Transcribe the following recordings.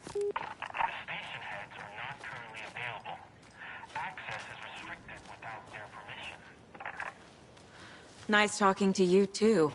The station heads are not currently available. Access is restricted without their permission. Nice talking to you, too.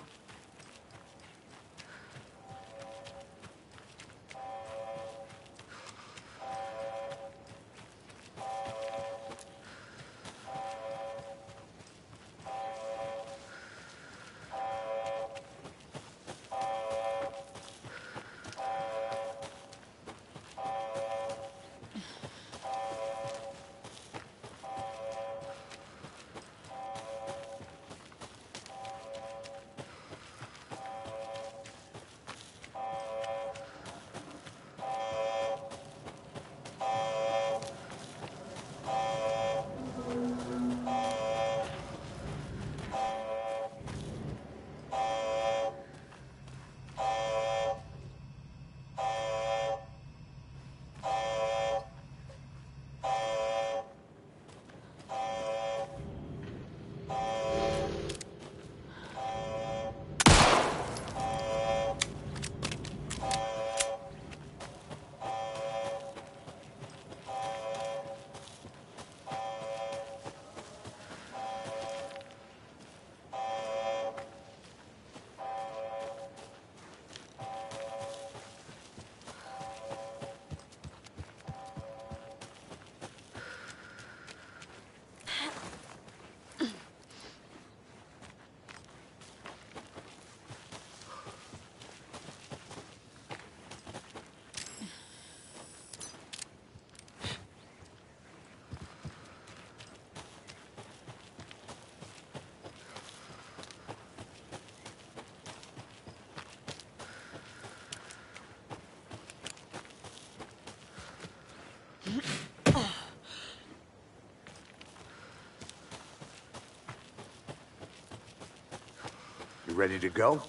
You ready to go?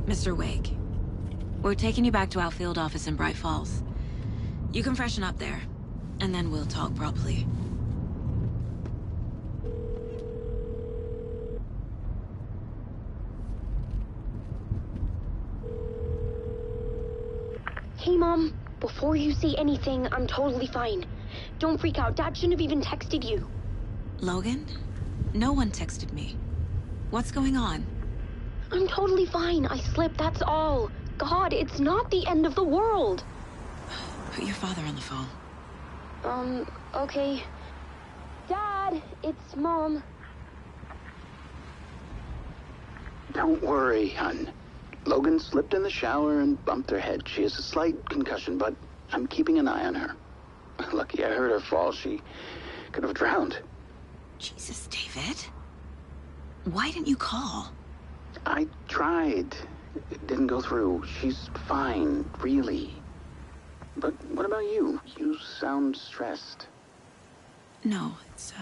Mr. Wake, we're taking you back to our field office in Bright Falls. You can freshen up there, and then we'll talk properly. Hey, Mom. Before you say anything, I'm totally fine. Don't freak out. Dad shouldn't have even texted you. Logan? No one texted me. What's going on? I'm totally fine. I slipped, that's all. God, it's not the end of the world. Put your father on the phone. Okay. Dad, it's Mom. Don't worry, hon. Logan slipped in the shower and bumped her head. She has a slight concussion, but I'm keeping an eye on her. Lucky I heard her fall. She could have drowned. Jesus, David. Why didn't you call? I tried. It didn't go through. She's fine, really. But what about you? You sound stressed. No, it's,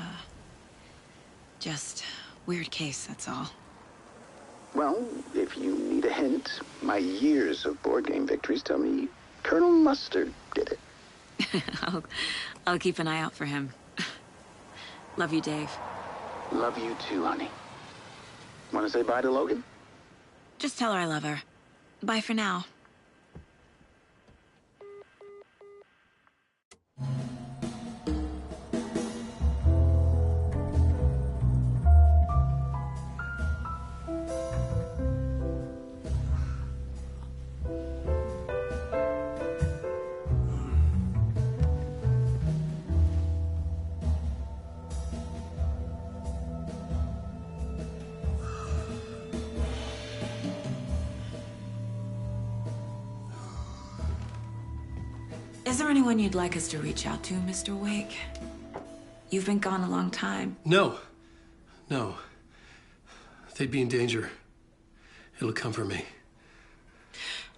just weird case, that's all. Well, if you need a hint, my years of board game victories tell me Colonel Mustard did it. I'll keep an eye out for him. Love you, Dave. Love you too, honey. Want to say bye to Logan? Just tell her I love her. Bye for now. Is there anyone you'd like us to reach out to, Mr. Wake? You've been gone a long time. No. They'd be in danger. It'll come for me.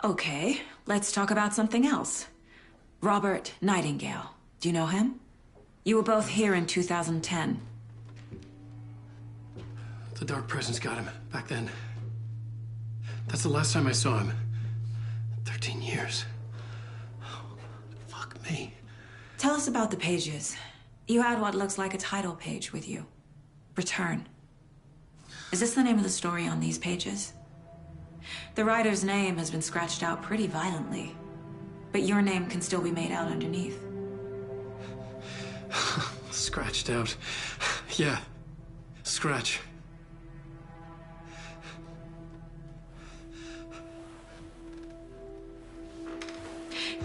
Okay, let's talk about something else. Robert Nightingale. Do you know him? You were both here in 2010. The Dark Presence got him back then. That's the last time I saw him. 13 years. Oh, fuck me. Tell us about the pages. You had what looks like a title page with you. Return. Is this the name of the story on these pages? The writer's name has been scratched out pretty violently, but your name can still be made out underneath. Scratched out. Yeah. Scratch.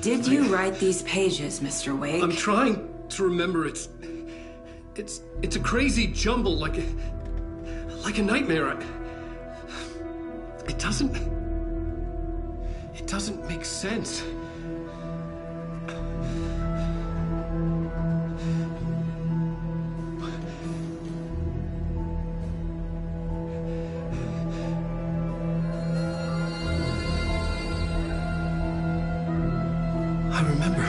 Did you write these pages, Mr. Wake? I'm trying to remember. It's a crazy jumble, like a nightmare. It doesn't make sense. I remember.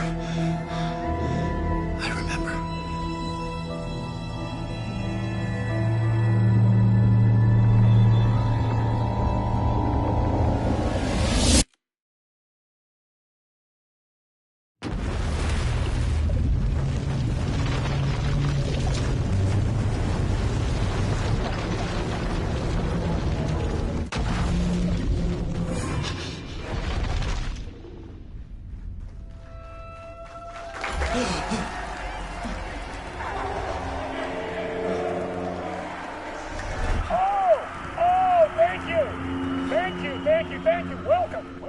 Thank you. Welcome.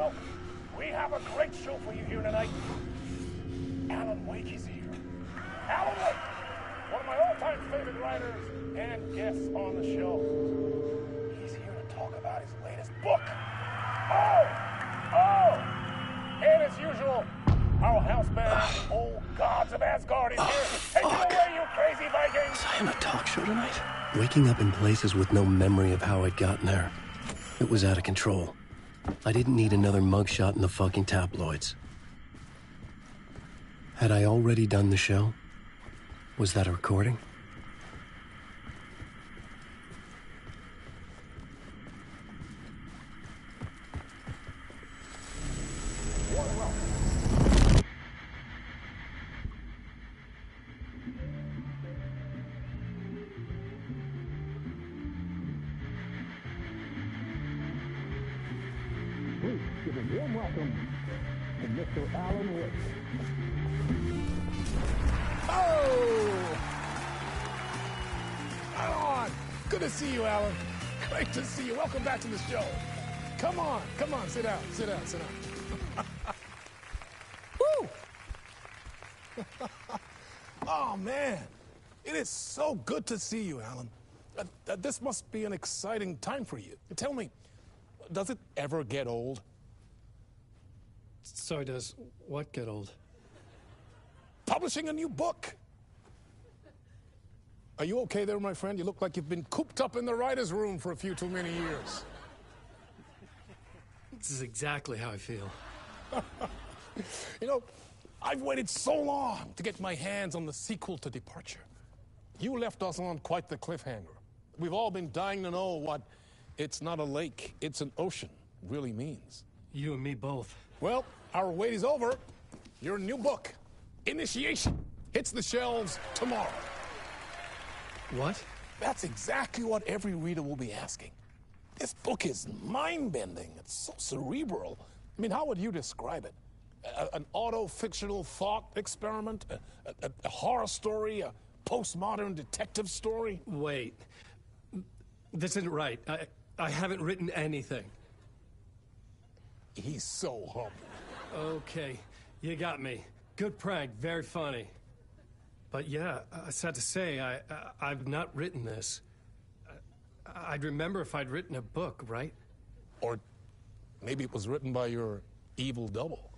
We have a great show for you here tonight. Alan Wake is here. Alan Wake, one of my all-time favorite writers and guests on the show. He's here to talk about his latest book. And as usual, our house band, Old Gods of Asgard, is here. Take it away, you crazy Vikings! Was I on a talk show tonight? Waking up in places with no memory of how I'd gotten there. It was out of control. I didn't need another mugshot in the fucking tabloids. Had I already done the show? Was that a recording? Please give a warm welcome to Mr. Alan Wake. Oh! Alan! Good to see you, Alan. Great to see you. Welcome back to the show. Come on, sit down. Woo! Oh, man. It is so good to see you, Alan. This must be an exciting time for you. Tell me, does it ever get old? Sorry, does what get old? Publishing a new book. Are you okay there, my friend? You look like you've been cooped up in the writer's room for a few too many years. This is exactly how I feel. You know, I've waited so long to get my hands on the sequel to Departure. You left us on quite the cliffhanger. We've all been dying to know what "it's not a lake, it's an ocean" really means. You and me both. Well, our wait is over. Your new book, Initiation, hits the shelves tomorrow. What? That's exactly what every reader will be asking. This book is mind-bending. It's so cerebral. I mean, how would you describe it? An auto-fictional thought experiment? A horror story? A postmodern detective story? Wait. This isn't right. I haven't written anything. He's so humble. Okay, you got me. Good prank, very funny. But yeah, sad to say, I've not written this. I'd remember if I'd written a book, right? Or maybe it was written by your evil double.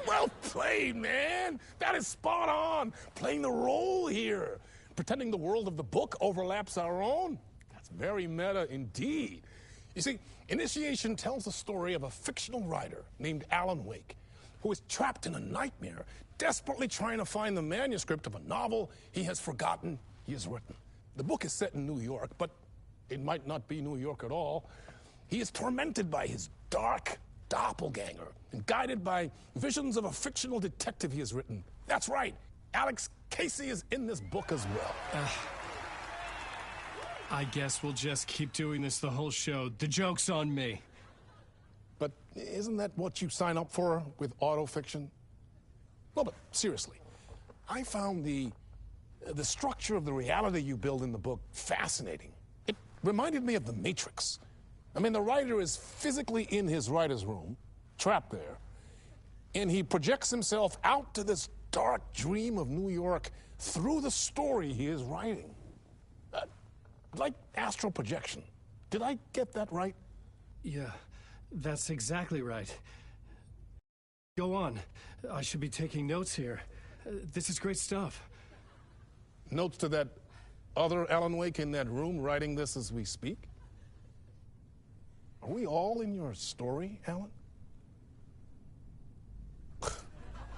Well played, man. That is spot on. Playing the role here. Pretending the world of the book overlaps our own. That's very meta indeed. You see, Initiation tells the story of a fictional writer named Alan Wake, who is trapped in a nightmare, desperately trying to find the manuscript of a novel he has forgotten he has written. The book is set in New York, but it might not be New York at all. He is tormented by his dark, doppelganger and guided by visions of a fictional detective he has written. That's right. Alex Casey is in this book as well. I guess we'll just keep doing this the whole show. The joke's on me. But isn't that what you sign up for with autofiction? No, but seriously, I found the structure of the reality you build in the book fascinating. It reminded me of The Matrix. I mean, the writer is physically in his writer's room, trapped there, and he projects himself out to this dark dream of New York through the story he is writing. Like astral projection. Did I get that right? Yeah, that's exactly right. Go on. I should be taking notes here. This is great stuff. Notes to that other Alan Wake in that room writing this as we speak? Are we all in your story, Alan?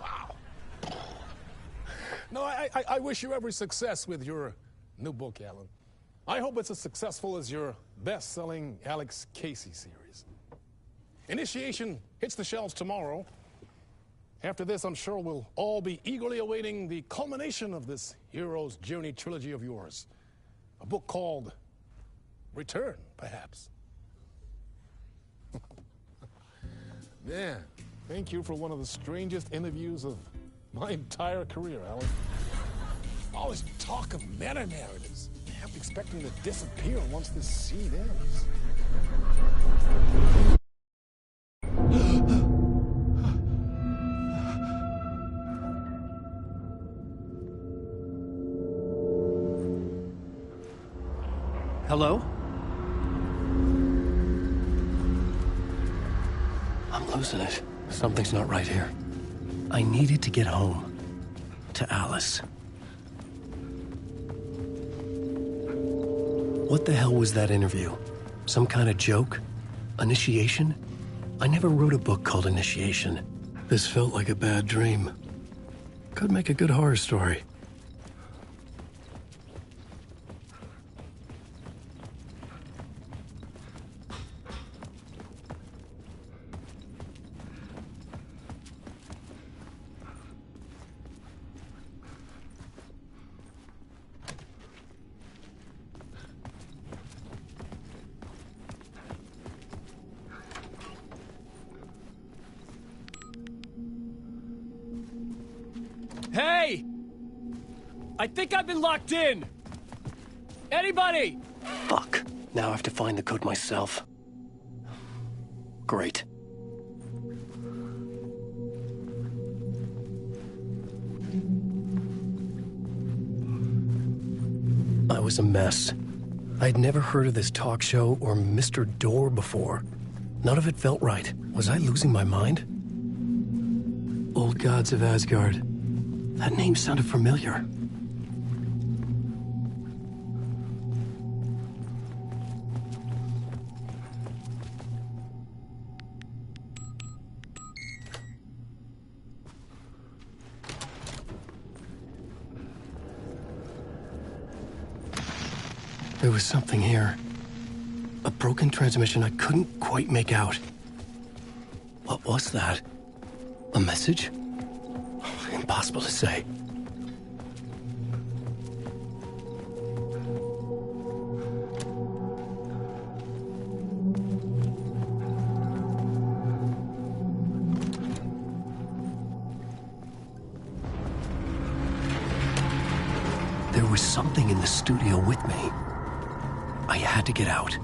Wow. No, I wish you every success with your new book, Alan. I hope it's as successful as your best-selling Alex Casey series. Initiation hits the shelves tomorrow. After this, I'm sure we'll all be eagerly awaiting the culmination of this hero's journey trilogy of yours. A book called Return, perhaps. Man, thank you for one of the strangest interviews of my entire career, Alan. All this talk of meta-narratives. I'm expecting to disappear once this scene ends. Hello? I'm losing it. Something's not right here. I needed to get home. To Alice. What the hell was that interview? Some kind of joke? Initiation? I never wrote a book called Initiation. This felt like a bad dream. Could make a good horror story. Hey! I think I've been locked in! Anybody? Fuck. Now I have to find the code myself. Great. I was a mess. I'd never heard of this talk show or Mr. Door before. None of it felt right. Was I losing my mind? Old Gods of Asgard. That name sounded familiar. There was something here. A broken transmission I couldn't quite make out. What was that? A message? Impossible to say. There was something in the studio with me. I had to get out.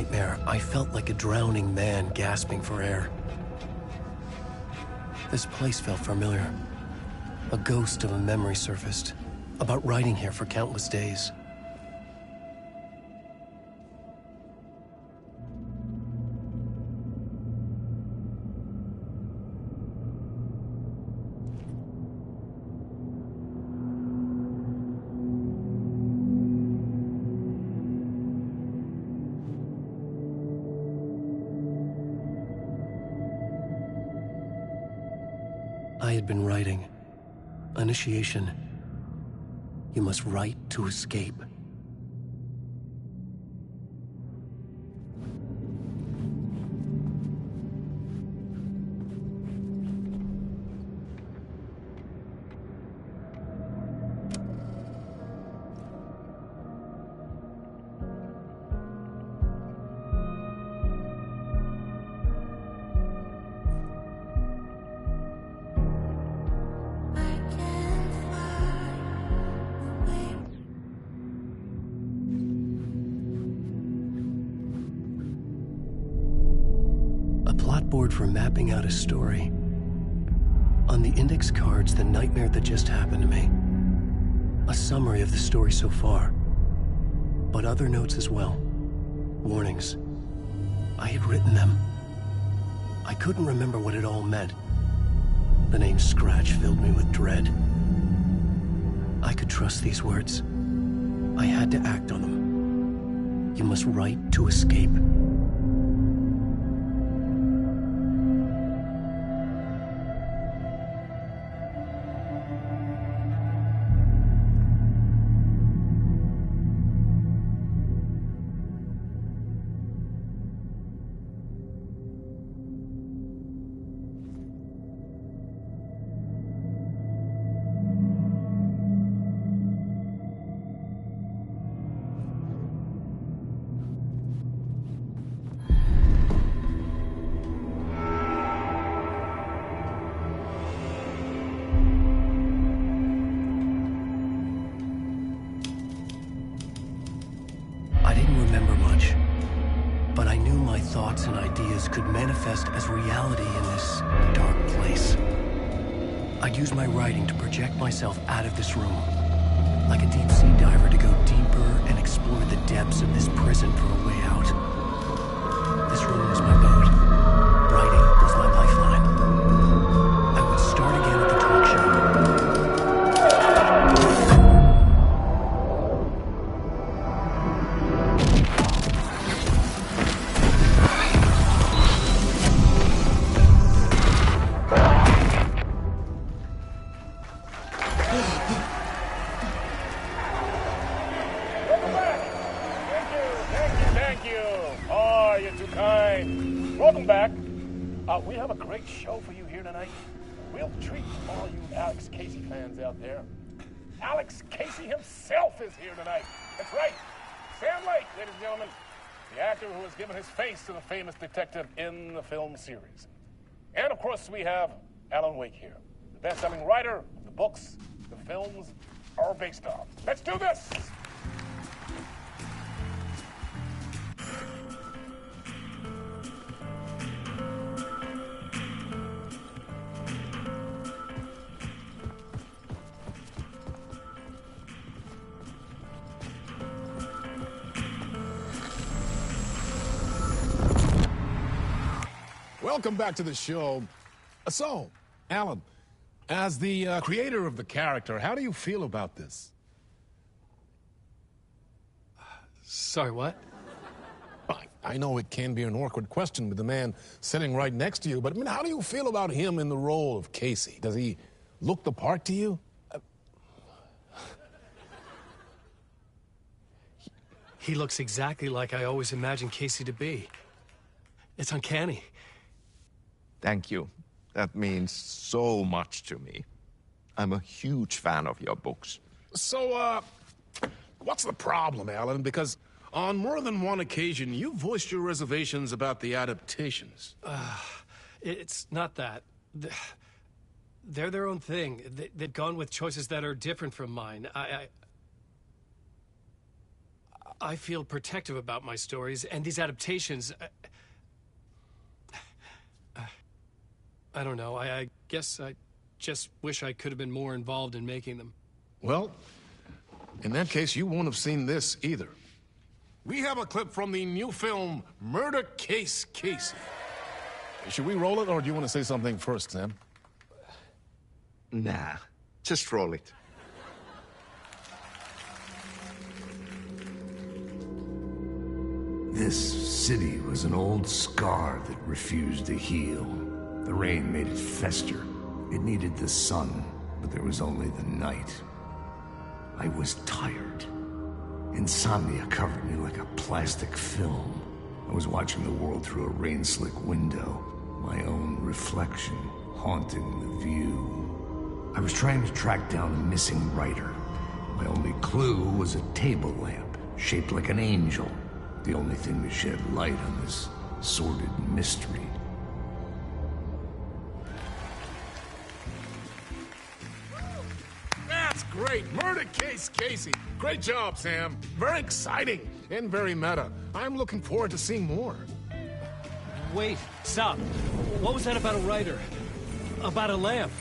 nightmare, I felt like a drowning man gasping for air. This place felt familiar. A ghost of a memory surfaced, about riding here for countless days. I had been writing. Initiation. You must write to escape. Board for mapping out a story. On the index cards, the nightmare that just happened to me. A summary of the story so far. But other notes as well. Warnings. I had written them. I couldn't remember what it all meant. The name Scratch filled me with dread. I could trust these words. I had to act on them. You must write to escape. Thoughts and ideas could manifest as reality in this dark place. I'd use my writing to project myself out of this room, like a deep sea diver to go deeper and explore the depths of this prison for a way out. This room was my boat. Writing was my lifeline. I would start again at the talk show. We have a great show for you here tonight. We'll treat all you Alex Casey fans out there. Alex Casey himself is here tonight. That's right. Sam Lake, ladies and gentlemen, the actor who has given his face to the famous detective in the film series. And of course, we have Alan Wake here, the best-selling writer of the books the films are based on. Let's do this! Welcome back to the show. So, Alan, as the creator of the character, how do you feel about this? Sorry, what? I know it can be an awkward question with the man sitting right next to you, but I mean, how do you feel about him in the role of Casey? Does he look the part to you? He looks exactly like I always imagined Casey to be. It's uncanny. Thank you. That means so much to me. I'm a huge fan of your books. So, what's the problem, Alan? Because on more than one occasion, you voiced your reservations about the adaptations. It's not that. They're their own thing. They've gone with choices that are different from mine. I feel protective about my stories, and these adaptations... I don't know. I guess I just wish I could have been more involved in making them. Well, in that case, you won't have seen this either. We have a clip from the new film, Murder Case Casey. Should we roll it, or do you want to say something first, Sam? Nah, just roll it. This city was an old scar that refused to heal. The rain made it fester. It needed the sun, but there was only the night. I was tired. Insomnia covered me like a plastic film. I was watching the world through a rain-slick window, my own reflection haunting the view. I was trying to track down a missing writer. My only clue was a table lamp, shaped like an angel. The only thing to shed light on this sordid mystery. That's great! Murder Case Casey! Great job, Sam. Very exciting and very meta. I'm looking forward to seeing more. Wait, stop. What was that about a writer? About a lamp?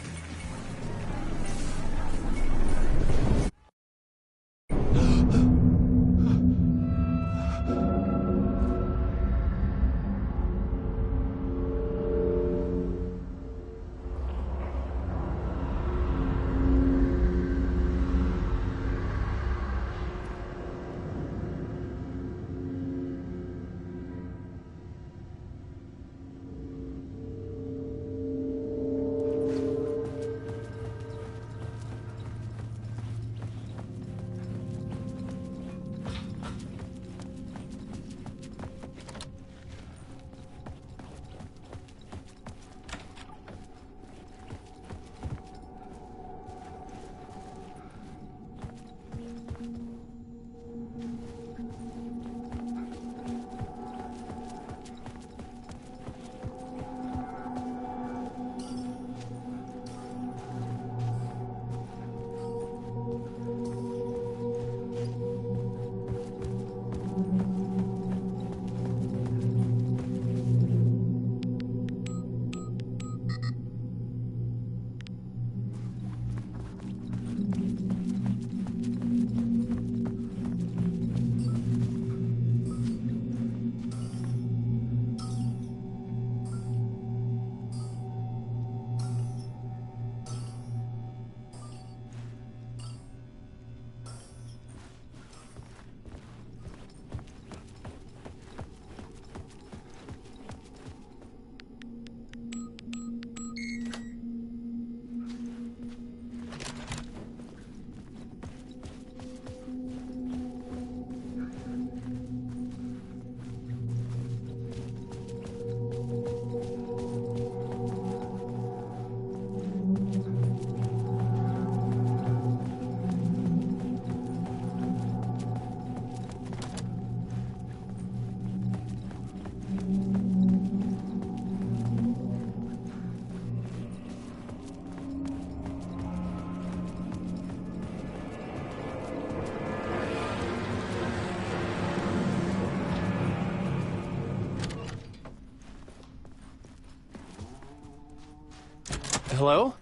Hello?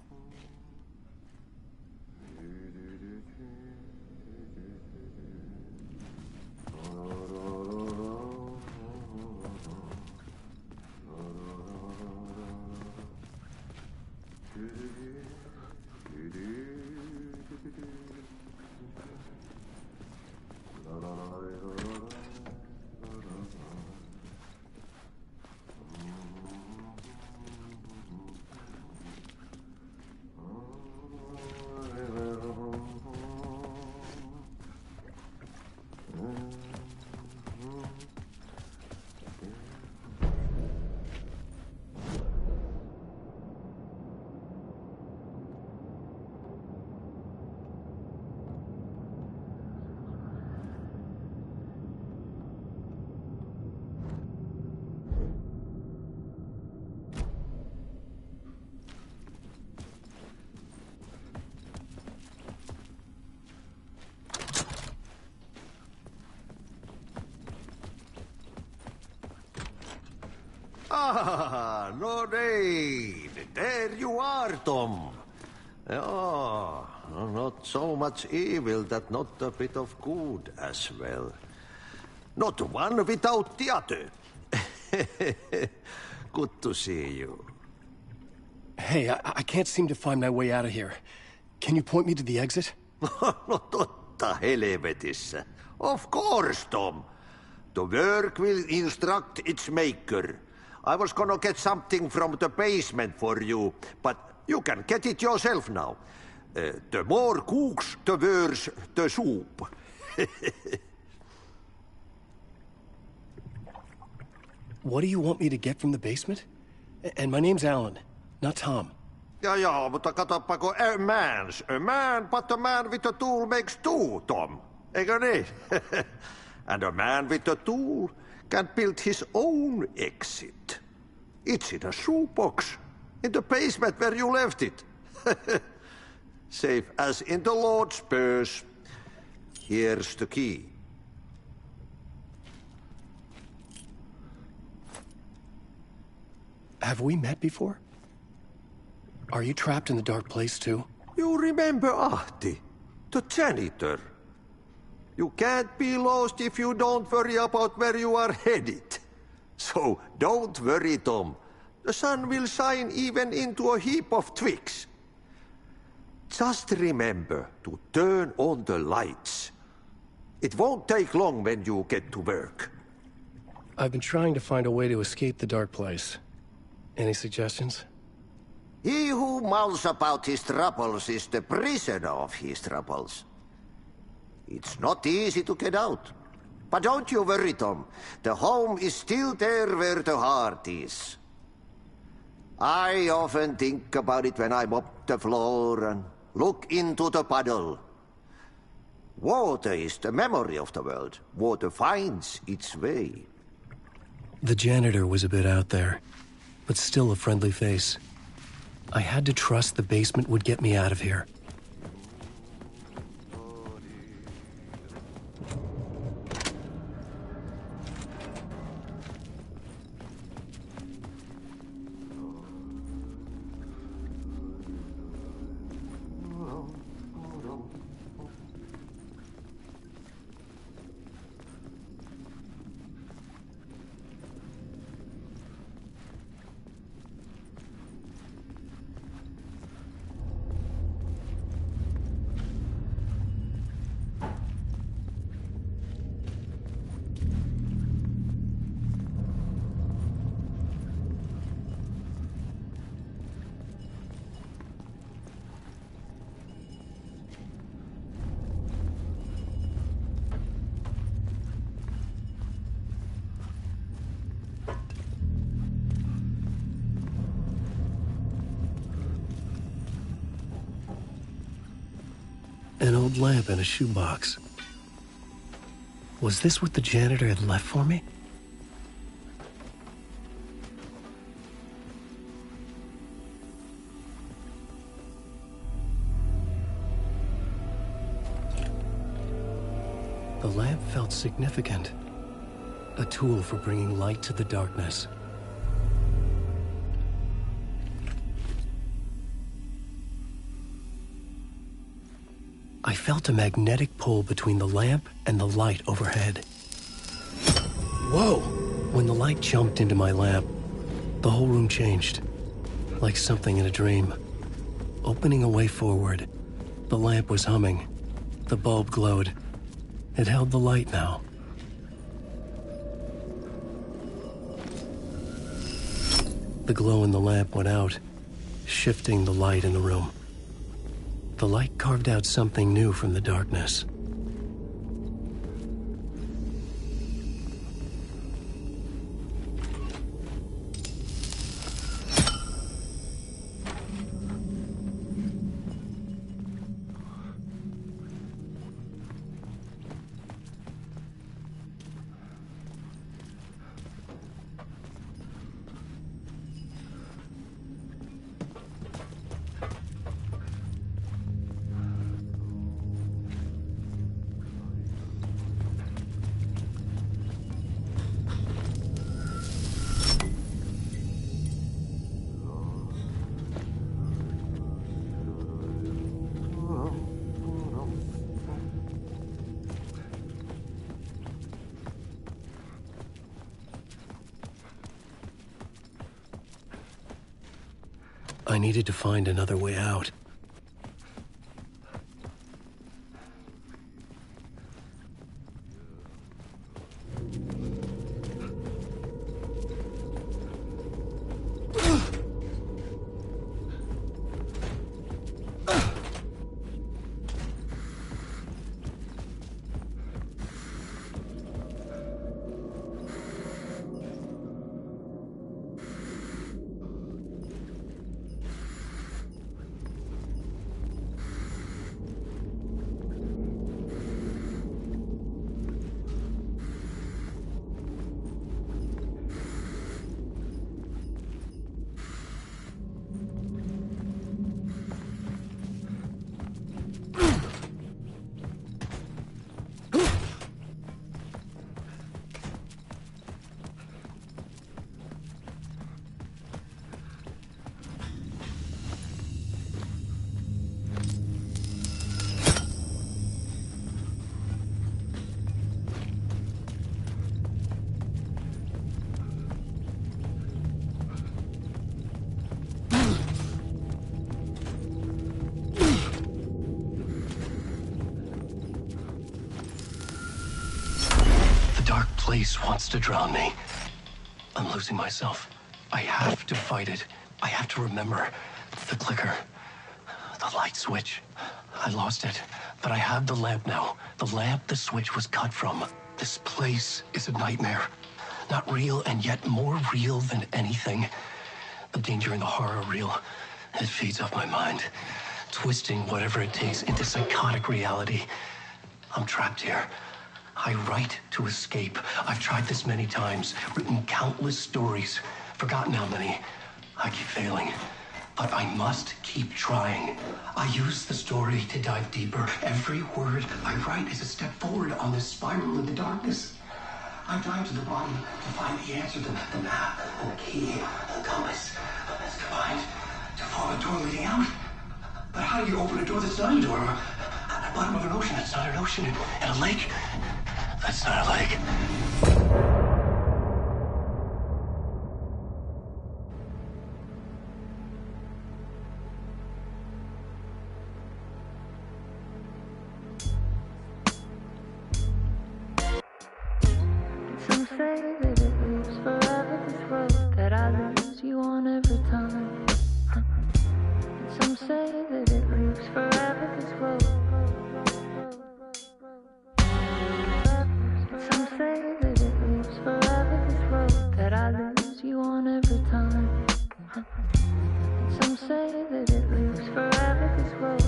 Ah, no need. There you are, Tom. Oh, not so much evil that not a bit of good as well. Not one without the other. Good to see you. Hey, I can't seem to find my way out of here. Can you point me to the exit? No totta helvetissä. Of course, Tom. The work will instruct its maker. I was gonna get something from the basement for you, but you can get it yourself now. The more cooks, the worse the soup. What do you want me to get from the basement? And my name's Alan, not Tom. Ja, mutta katoppa, kun a man, but a man with a tool makes two, Tom. Eikö niin? And a man with a tool can build his own exit. It's in a shoebox, in the basement where you left it. Safe as in the Lord's purse. Here's the key. Have we met before? Are you trapped in the dark place too? You remember Ahti, the janitor. You can't be lost if you don't worry about where you are headed. So don't worry, Tom. The sun will shine even into a heap of twigs. Just remember to turn on the lights. It won't take long when you get to work. I've been trying to find a way to escape the dark place. Any suggestions? He who mouths about his troubles is the prisoner of his troubles. It's not easy to get out. But don't you worry, Tom. The home is still there where the heart is. I often think about it when I mop the floor and look into the puddle. Water is the memory of the world. Water finds its way. The janitor was a bit out there, but still a friendly face. I had to trust the basement would get me out of here. An old lamp in a shoebox. Was this what the janitor had left for me? The lamp felt significant. A tool for bringing light to the darkness. I felt a magnetic pull between the lamp and the light overhead. Whoa! When the light jumped into my lamp, the whole room changed, like something in a dream. Opening a way forward, the lamp was humming. The bulb glowed. It held the light now. The glow in the lamp went out, shifting the light in the room. The light carved out something new from the darkness. I needed to find another way out. Place wants to drown me. I'm losing myself. I have to fight it. I have to remember. The clicker. The light switch. I lost it. But I have the lamp now. The lamp the switch was cut from. This place is a nightmare. Not real, and yet more real than anything. The danger and the horror real. It feeds off my mind. Twisting whatever it takes into psychotic reality. I'm trapped here. I write to escape. I've tried this many times, written countless stories, forgotten how many. I keep failing, but I must keep trying. I use the story to dive deeper. Every word I write is a step forward on this spiral into darkness. I dive to the bottom to find the answer, the map, and the key, and the compass. It's combined to form a door leading out. But how do you open a door that's not a door? At the bottom of an ocean that's not an ocean, and a lake that's not a lake. Some say that it lives forever, this road that I lose you on every time. Some say that it lives forever, this road. Some say that it lives forever, this road that I lose you on every time. Some say that it lives forever, this road.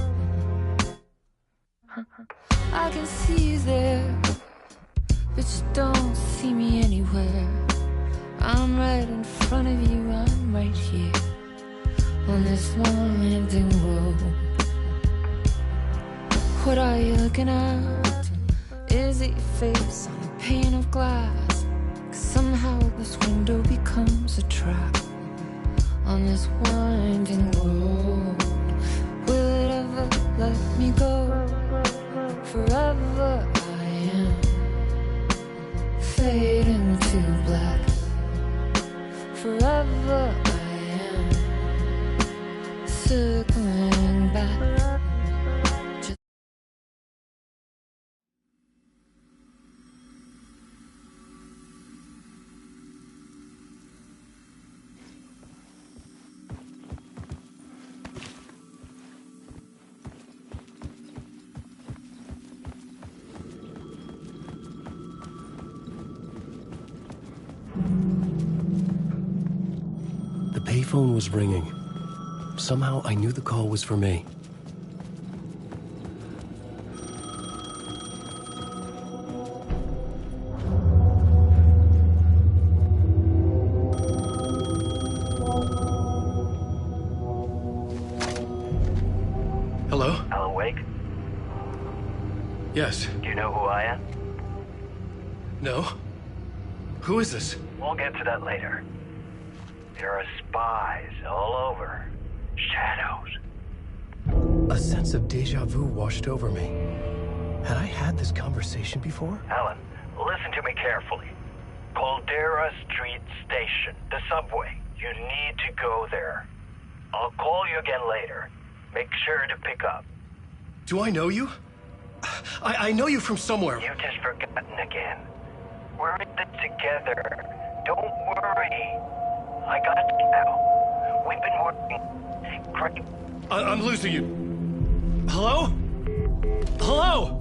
I can see you there, but you don't see me anywhere. I'm right in front of you, I'm right here on this winding road. What are you looking at? Is it your face on a pane of glass? 'Cause somehow this window becomes a trap on this winding road. Will it ever let me go? Forever I am fading to black. Forever I am circling back. The payphone was ringing. Somehow I knew the call was for me. Hello? Alan Wake? Yes. Do you know who I am? No? Who is this? We'll get to that later. There are spies all over. Shadows. A sense of deja vu washed over me. Had I had this conversation before? Alan, listen to me carefully. Caldera Street Station, the subway. You need to go there. I'll call you again later. Make sure to pick up. Do I know you? I know you from somewhere. You've just forgotten again. We're in this together. Don't worry. I got you now. We've been working great. I'm losing you. Hello? Hello?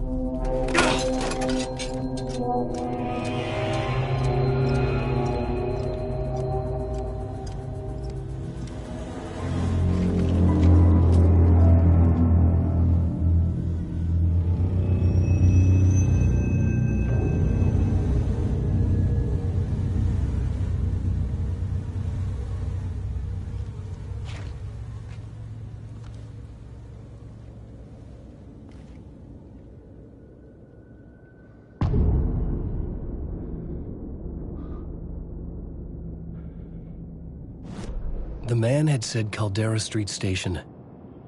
The man had said Caldera Street Station.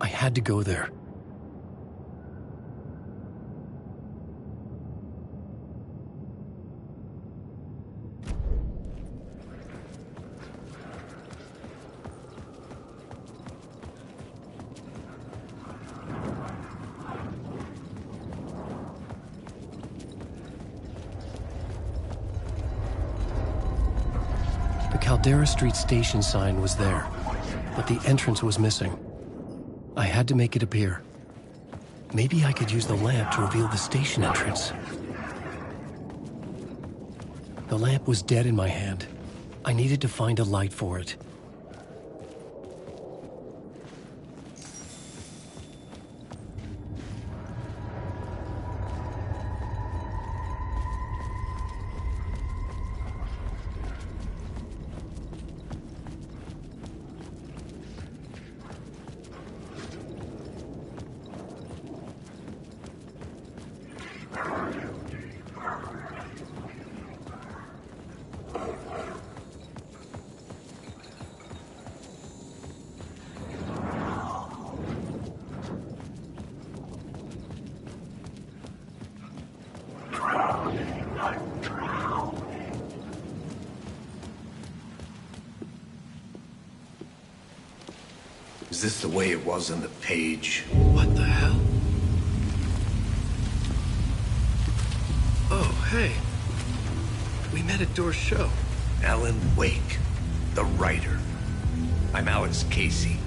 I had to go there. The Caldera Street Station sign was there, but the entrance was missing. I had to make it appear. Maybe I could use the lamp to reveal the station entrance. The lamp was dead in my hand. I needed to find a light for it. Is this the way it was on the page? What the hell? Oh, hey. We met at Door's show. Alan Wake, the writer. I'm Alex Casey.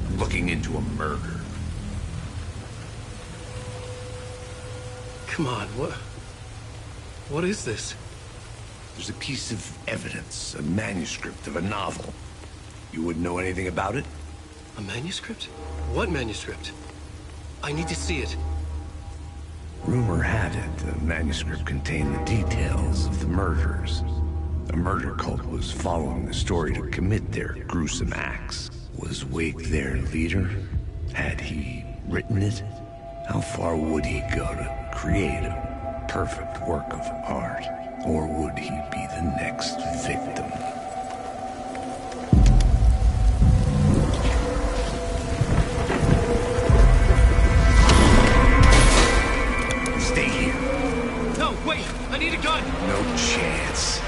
I'm looking into a murder. Come on, what is this? There's a piece of evidence, a manuscript of a novel. You wouldn't know anything about it? A manuscript? What manuscript? I need to see it. Rumor had it the manuscript contained the details of the murders. A murder cult was following the story to commit their gruesome acts. Was Wake their leader? Had he written it? How far would he go to create a perfect work of art? Or would he be the next victim? Stay here. No, wait! I need a gun! No chance.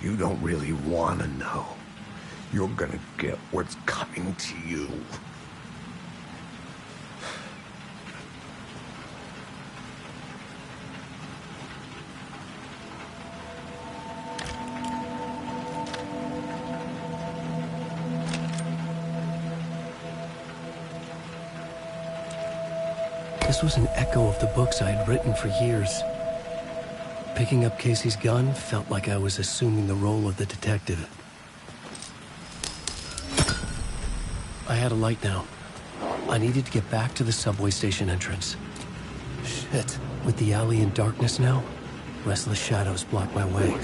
You don't really want to know. You're gonna get what's coming to you. This was an echo of the books I had written for years. Picking up Casey's gun felt like I was assuming the role of the detective. I had a light now. I needed to get back to the subway station entrance. Shit. With the alley in darkness now, restless shadows block my way.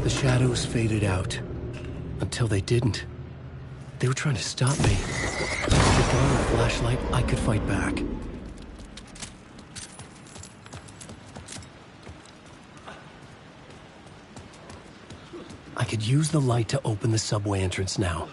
The shadows faded out. Until they didn't. They were trying to stop me. With a gun and flashlight, I could fight back. I could use the light to open the subway entrance now.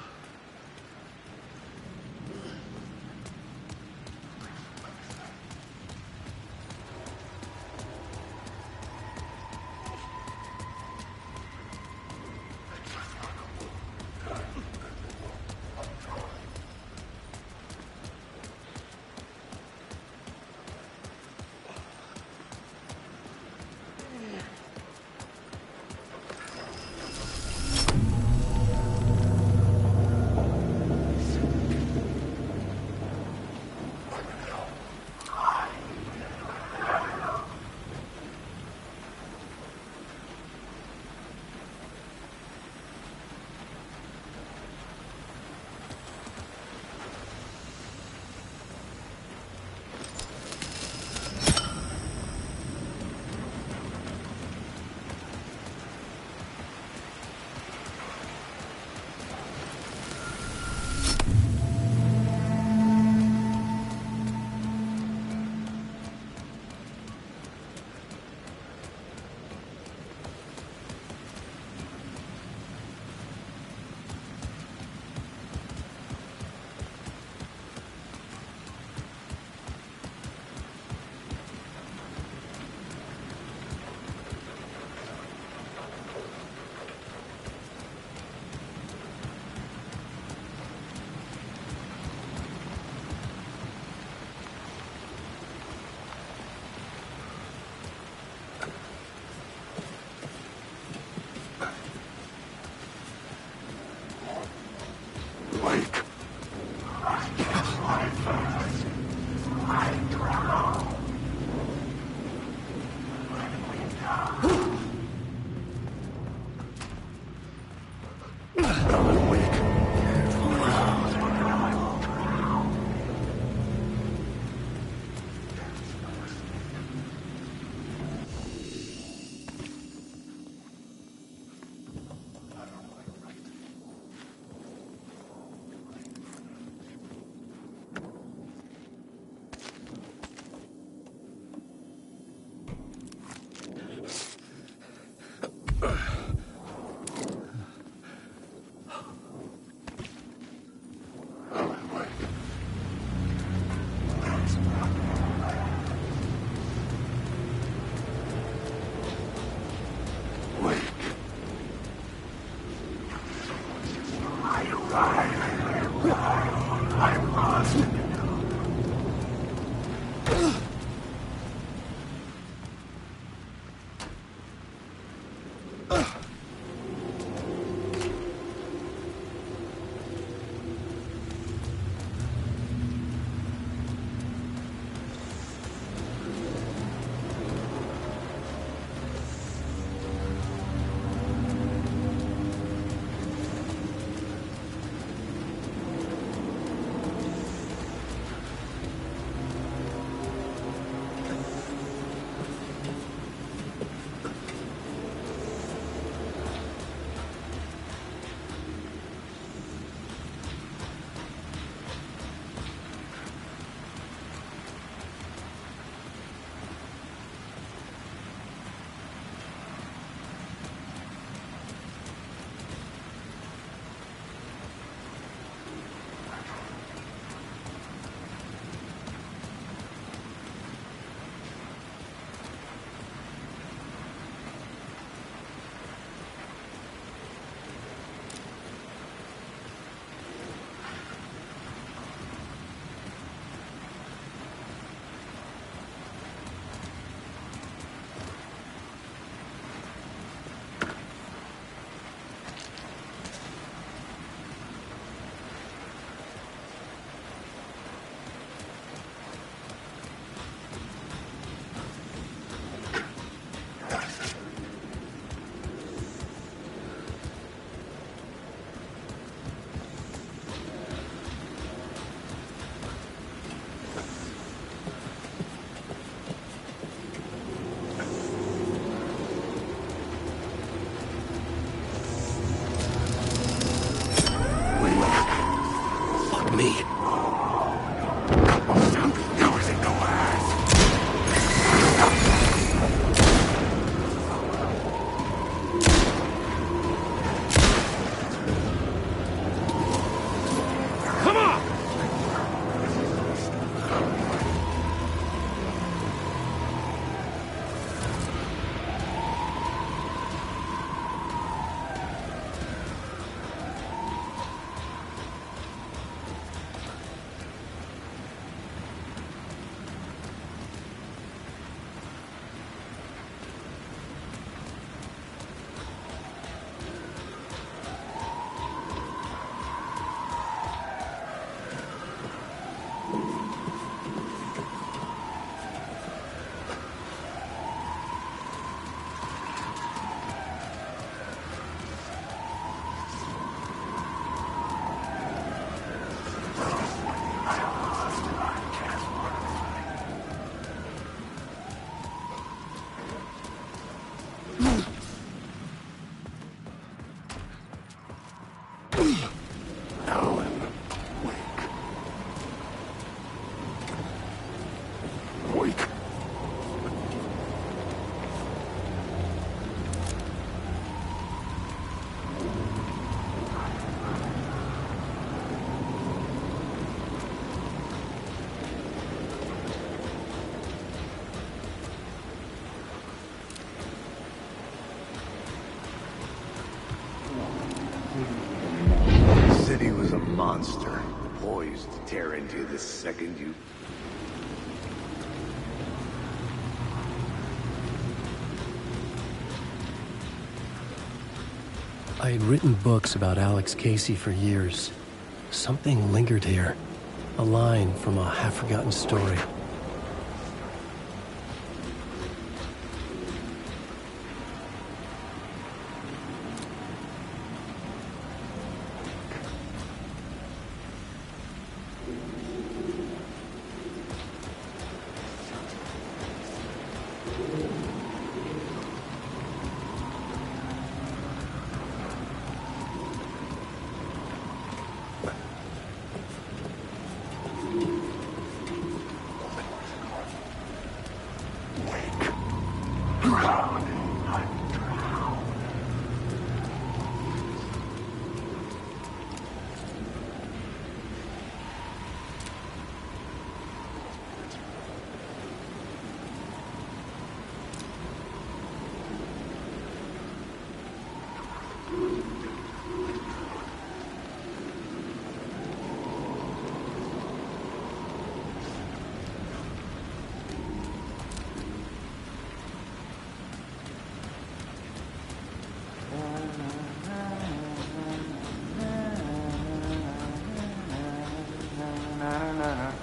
monster, poised to tear into you the second you... I had written books about Alex Casey for years. Something lingered here. A line from a half-forgotten story.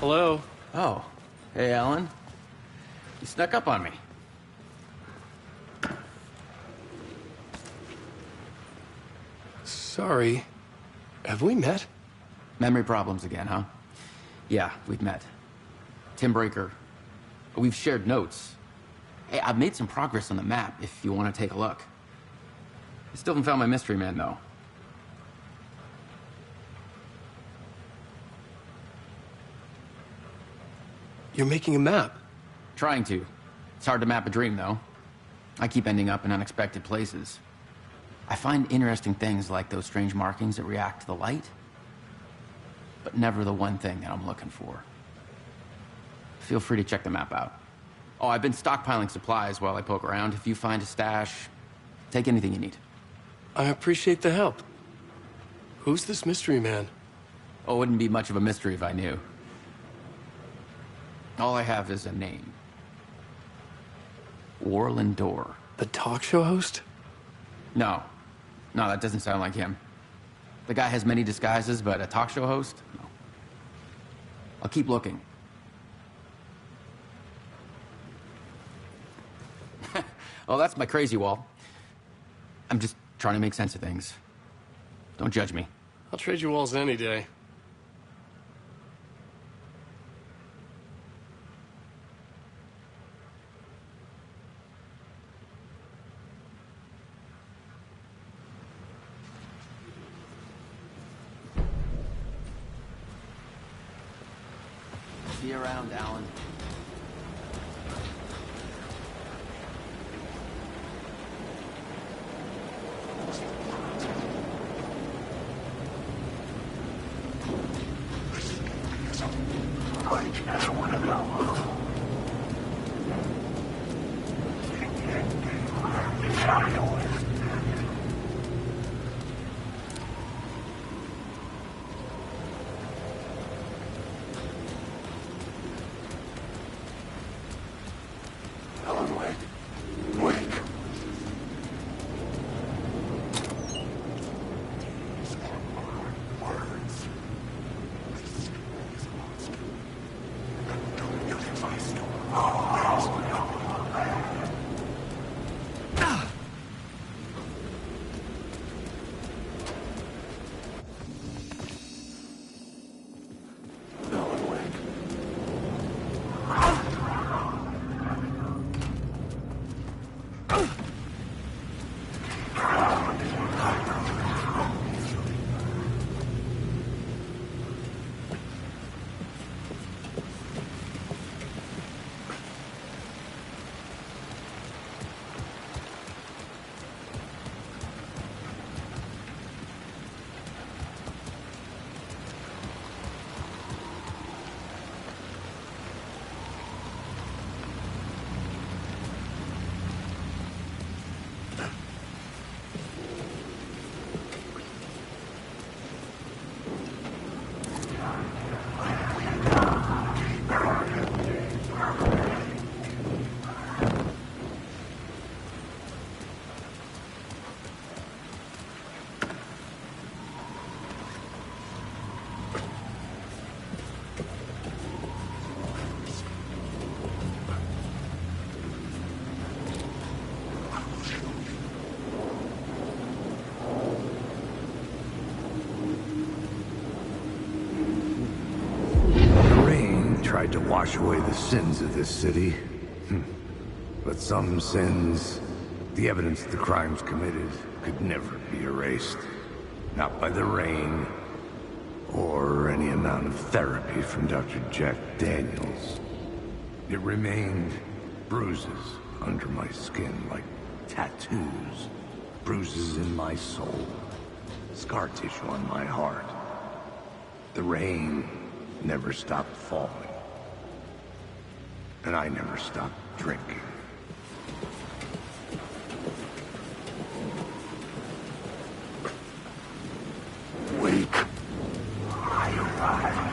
Hello? Oh. Hey, Alan. You snuck up on me. Sorry. Have we met? Memory problems again, huh? Yeah, we've met. Tim Breaker. We've shared notes. Hey, I've made some progress on the map if you want to take a look. I still haven't found my mystery man, though. You're making a map? Trying to. It's hard to map a dream, though. I keep ending up in unexpected places. I find interesting things like those strange markings that react to the light, but never the one thing that I'm looking for. Feel free to check the map out. Oh, I've been stockpiling supplies while I poke around. If you find a stash, take anything you need. I appreciate the help. Who's this mystery man? Oh, it wouldn't be much of a mystery if I knew. All I have is a name. Warland Dorr. The talk show host? No. No, that doesn't sound like him. The guy has many disguises, but a talk show host? No. I'll keep looking. Oh, that's my crazy wall. I'm just trying to make sense of things. Don't judge me. I'll trade you walls any day. See you around, Alan. to wash away the sins of this city. But some sins, the evidence of the crimes committed, could never be erased. Not by the rain, or any amount of therapy from Dr. Jack Daniels. It remained bruises under my skin, like tattoos. Bruises in my soul. Scar tissue on my heart. The rain never stopped falling. And I never stopped drinking. Wake. I arrived.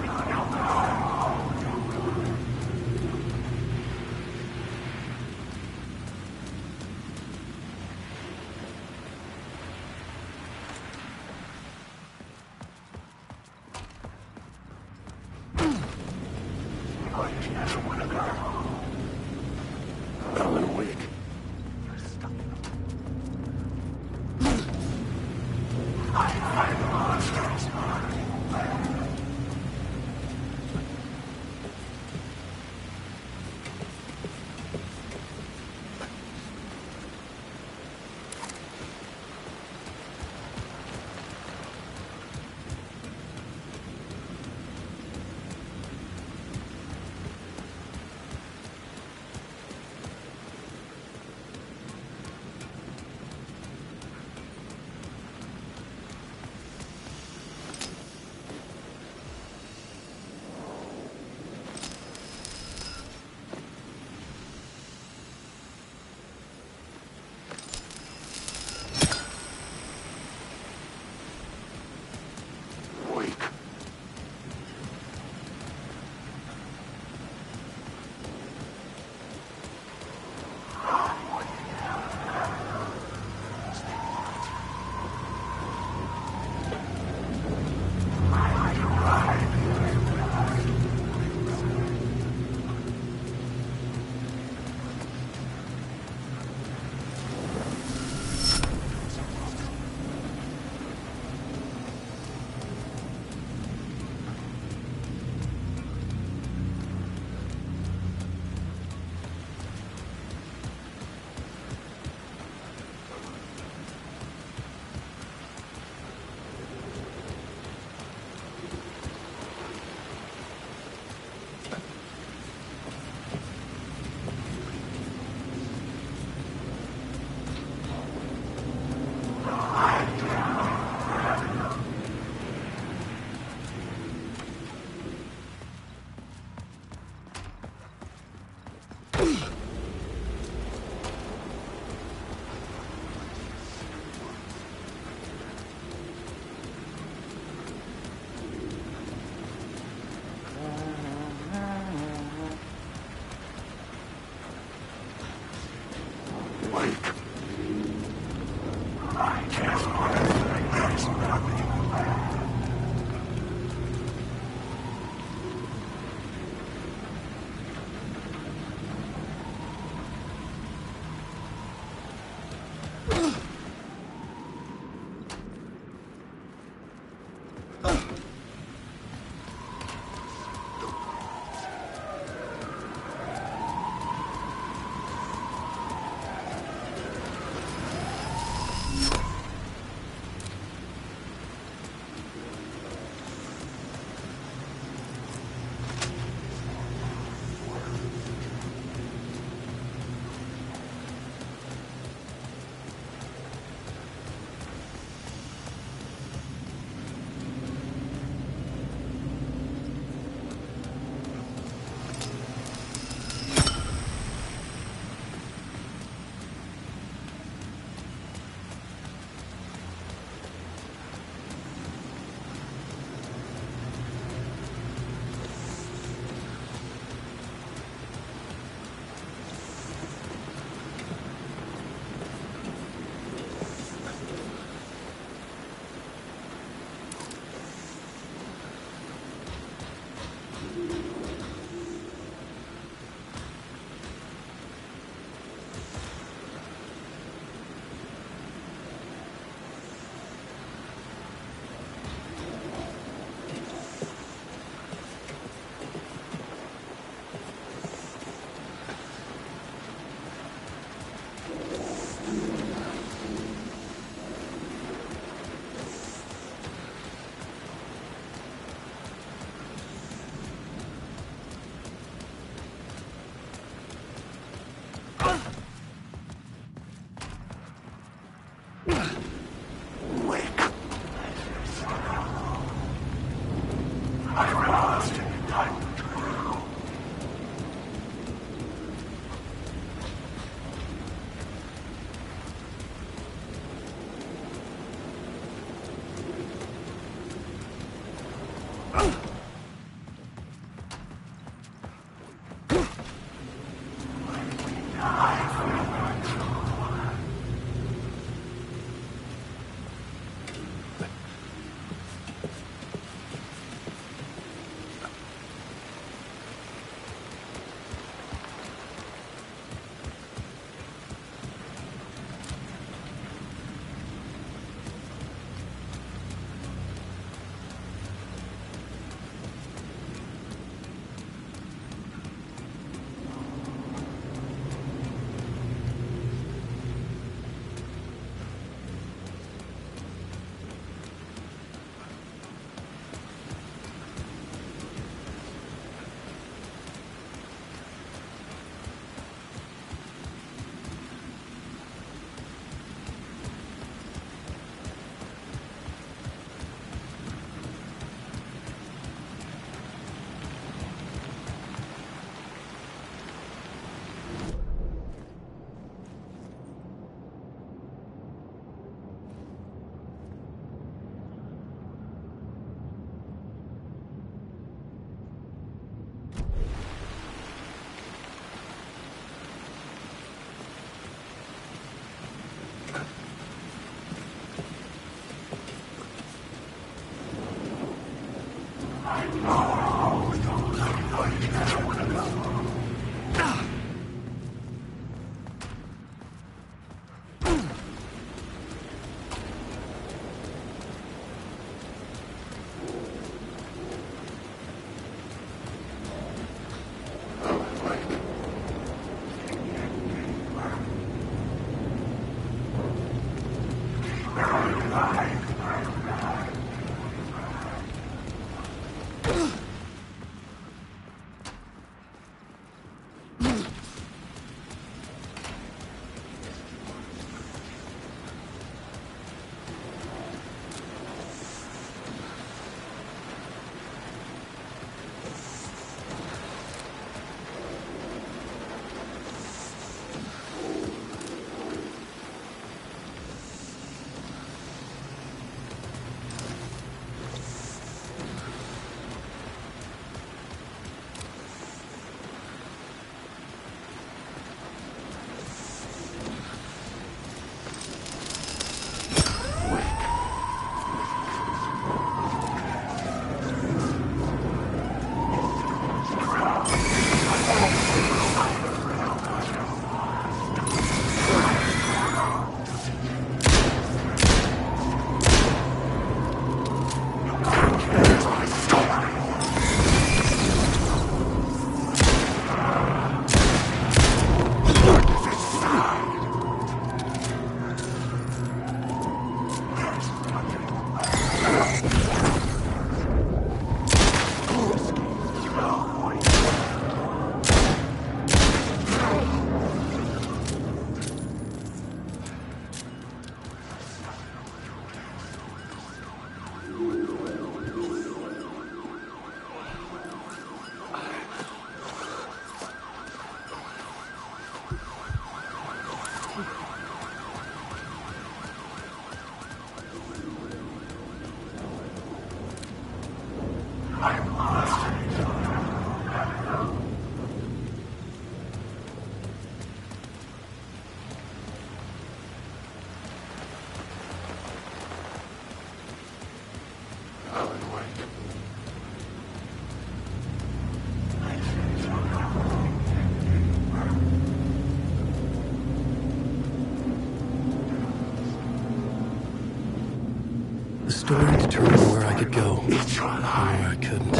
The story determined where I could go, and where I couldn't.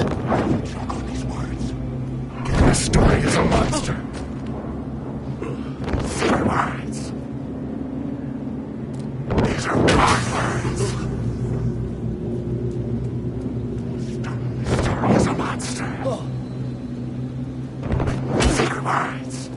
Chuckle these words. The story is a monster. Secret words. These are God words. The story is a monster. Secret words.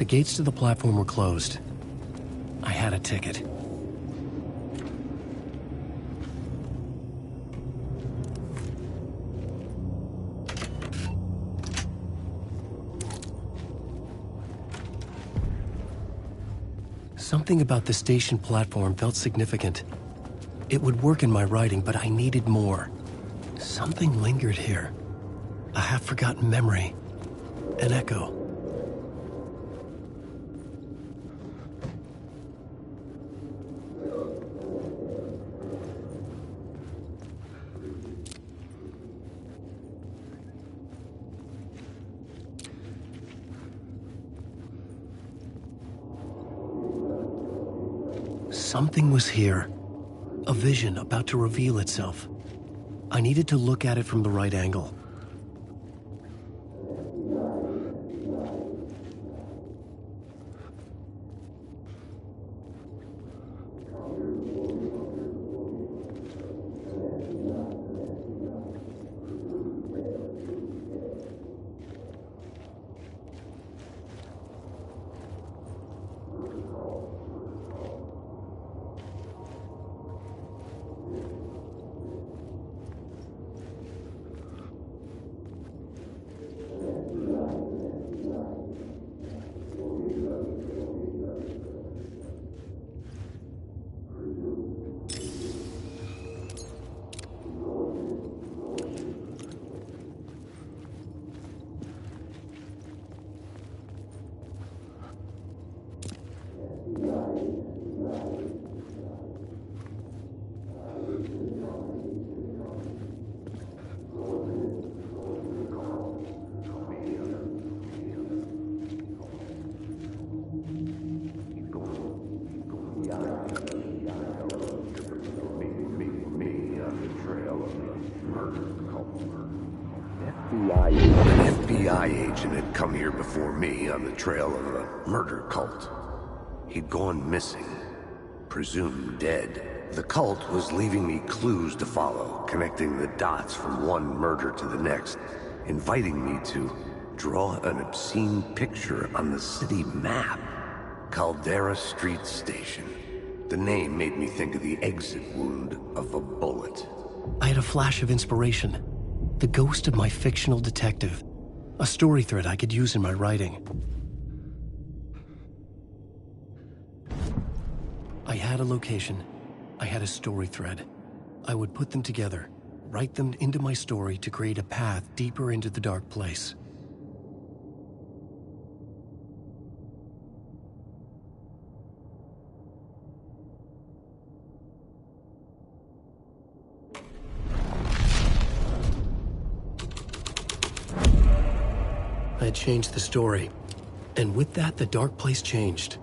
The gates to the platform were closed. I had a ticket. Something about the station platform felt significant. It would work in my writing, but I needed more. Something lingered here. A half-forgotten memory. An echo. Something was here. A vision about to reveal itself. I needed to look at it from the right angle. An FBI agent had come here before me on the trail of a murder cult. He'd gone missing, presumed dead. The cult was leaving me clues to follow, connecting the dots from one murder to the next, inviting me to draw an obscene picture on the city map. Caldera Street Station. The name made me think of the exit wound of a bullet. I had a flash of inspiration. The ghost of my fictional detective. A story thread I could use in my writing. I had a location. I had a story thread. I would put them together, write them into my story to create a path deeper into the dark place. I had changed the story, and with that, the dark place changed.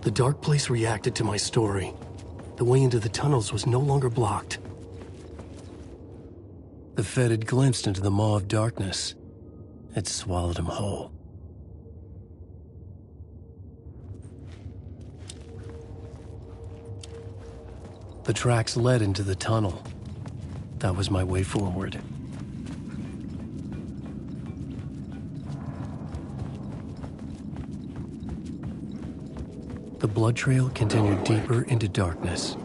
The dark place reacted to my story. The way into the tunnels was no longer blocked. The Fed had glimpsed into the maw of darkness. It swallowed him whole. The tracks led into the tunnel. That was my way forward. The blood trail continued deeper into darkness.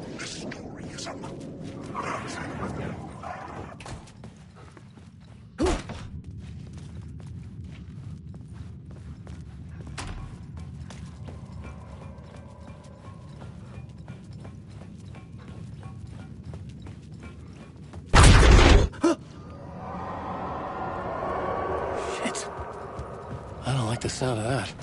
Shit. I don't like the sound of that.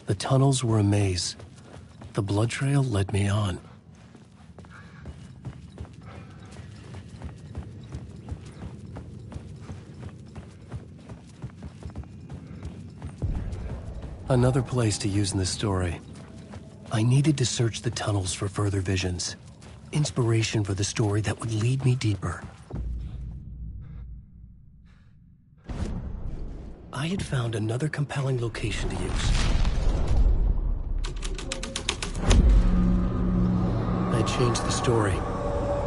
The tunnels were a maze. The blood trail led me on. Another place to use in this story. I needed to search the tunnels for further visions. Inspiration for the story that would lead me deeper. I had found another compelling location to use. I had changed the story,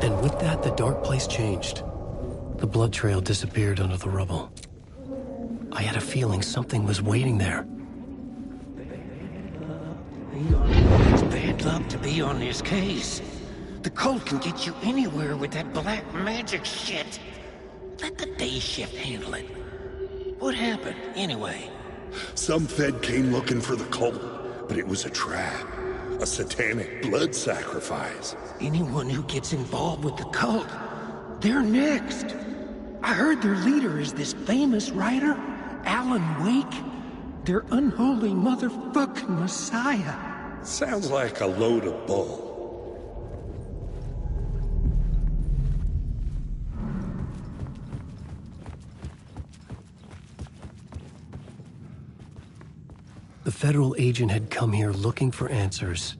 and with that, the dark place changed. The blood trail disappeared under the rubble. I had a feeling something was waiting there. It's bad luck to be on this case. The cult can get you anywhere with that black magic shit. Let the day shift handle it. What happened, anyway? Some Fed came looking for the cult, but it was a trap. A satanic blood sacrifice. Anyone who gets involved with the cult, they're next. I heard their leader is this famous writer, Alan Wake. Their unholy motherfucking messiah. Sounds like a load of bull. The federal agent had come here looking for answers.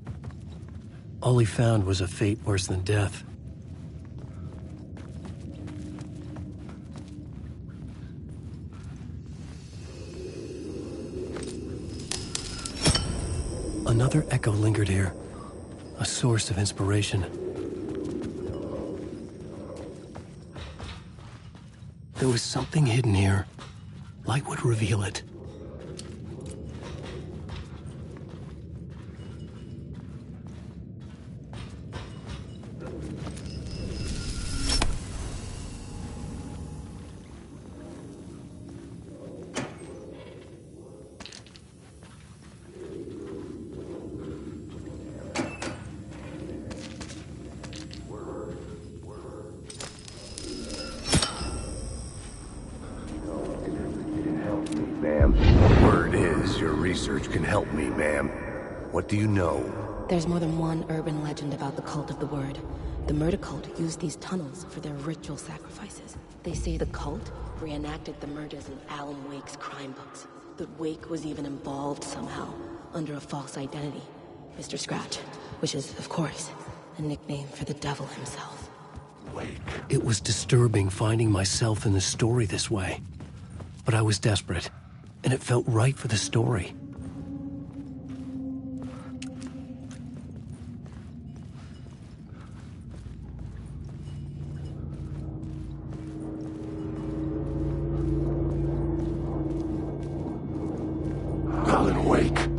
All he found was a fate worse than death. Another echo lingered here, a source of inspiration. There was something hidden here. Light would reveal it. Research can help me, ma'am. What do you know? There's more than one urban legend about the Cult of the Word. The murder cult used these tunnels for their ritual sacrifices. They say the cult reenacted the murders in Alan Wake's crime books. That Wake was even involved somehow, under a false identity. Mr. Scratch, which is, of course, a nickname for the devil himself. Wake. It was disturbing finding myself in the story this way. But I was desperate, and it felt right for the story. Alan Wake.